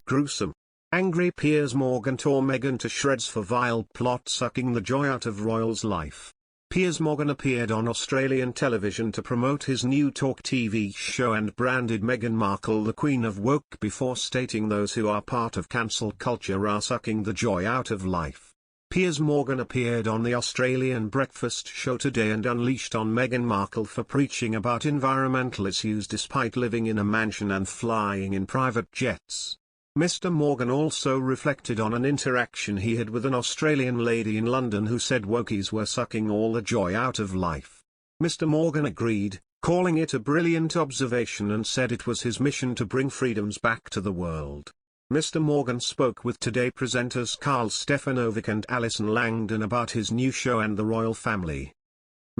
Gruesome. Angry Piers Morgan tore Meghan to shreds for vile plot sucking the joy out of royal's life. Piers Morgan appeared on Australian television to promote his new TalkTV show and branded Meghan Markle the Queen of Woke before stating those who are part of cancel culture are sucking the joy out of life. Piers Morgan appeared on the Australian breakfast show today and unleashed on Meghan Markle for preaching about environmental issues despite living in a mansion and flying in private jets. Mr. Morgan also reflected on an interaction he had with an Australian lady in London who said wokies were sucking all the joy out of life. Mr. Morgan agreed, calling it a brilliant observation and said it was his mission to bring freedoms back to the world. Mr. Morgan spoke with Today presenters Carl Stefanovic and Alison Langdon about his new show and the royal family.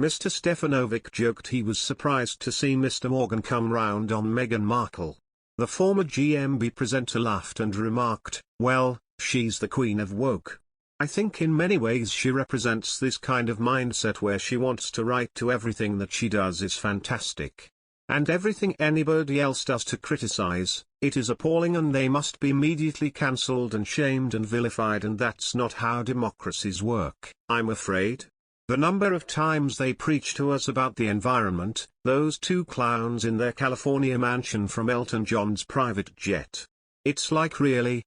Mr. Stefanovic joked he was surprised to see Mr. Morgan come round on Meghan Markle. The former GMB presenter laughed and remarked, "Well, she's the Queen of Woke. I think in many ways she represents this kind of mindset where she wants to right to everything that she does is fantastic. And everything anybody else does to criticize, it is appalling and they must be immediately cancelled and shamed and vilified, and that's not how democracies work, I'm afraid. The number of times they preach to us about the environment, those two clowns in their California mansion from Elton John's private jet. It's like really,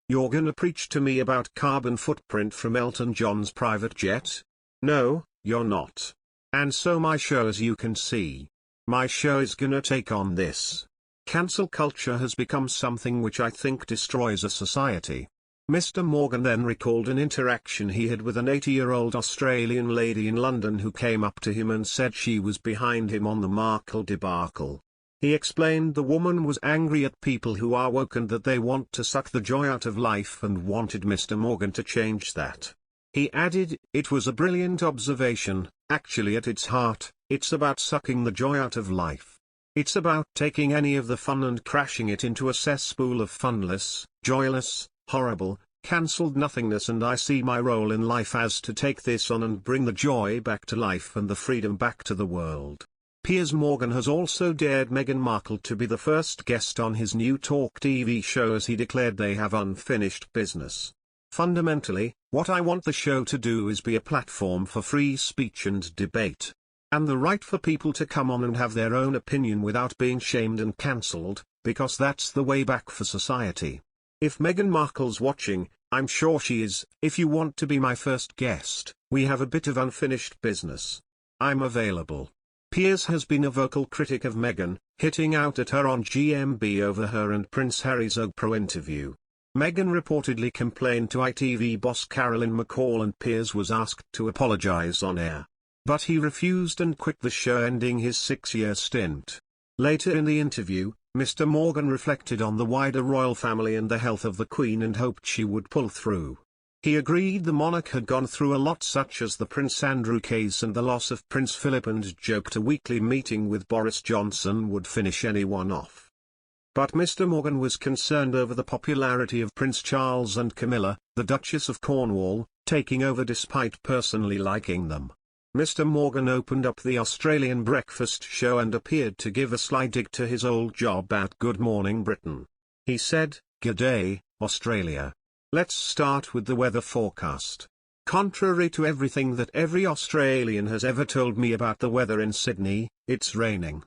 you're gonna preach to me about carbon footprint from Elton John's private jet? No, you're not. And so my show, as you can see. My show is gonna take on this. Cancel culture has become something which I think destroys a society." Mr. Morgan then recalled an interaction he had with an 80-year-old Australian lady in London who came up to him and said she was behind him on the Markle debacle. He explained the woman was angry at people who are woke and that they want to suck the joy out of life and wanted Mr. Morgan to change that. He added, "It was a brilliant observation, actually at its heart, it's about sucking the joy out of life. It's about taking any of the fun and crashing it into a cesspool of funless, joyless, horrible, cancelled nothingness, and I see my role in life as to take this on and bring the joy back to life and the freedom back to the world." Piers Morgan has also dared Meghan Markle to be the first guest on his new TalkTV show as he declared they have unfinished business. "Fundamentally, what I want the show to do is be a platform for free speech and debate. And the right for people to come on and have their own opinion without being shamed and cancelled, because that's the way back for society. If Meghan Markle's watching, I'm sure she is. If you want to be my first guest, we have a bit of unfinished business. I'm available." Piers has been a vocal critic of Meghan, hitting out at her on GMB over her and Prince Harry's Oprah interview. Meghan reportedly complained to ITV boss Caroline McCall and Piers was asked to apologize on air. But he refused and quit the show, ending his 6-year stint. Later in the interview, Mr. Morgan reflected on the wider royal family and the health of the Queen and hoped she would pull through. He agreed the monarch had gone through a lot, such as the Prince Andrew case and the loss of Prince Philip, and joked a weekly meeting with Boris Johnson would finish anyone off. But Mr. Morgan was concerned over the popularity of Prince Charles and Camilla, the Duchess of Cornwall, taking over despite personally liking them. Mr. Morgan opened up the Australian breakfast show and appeared to give a sly dig to his old job at Good Morning Britain. He said, "G'day, Australia. Let's start with the weather forecast. Contrary to everything that every Australian has ever told me about the weather in Sydney, it's raining.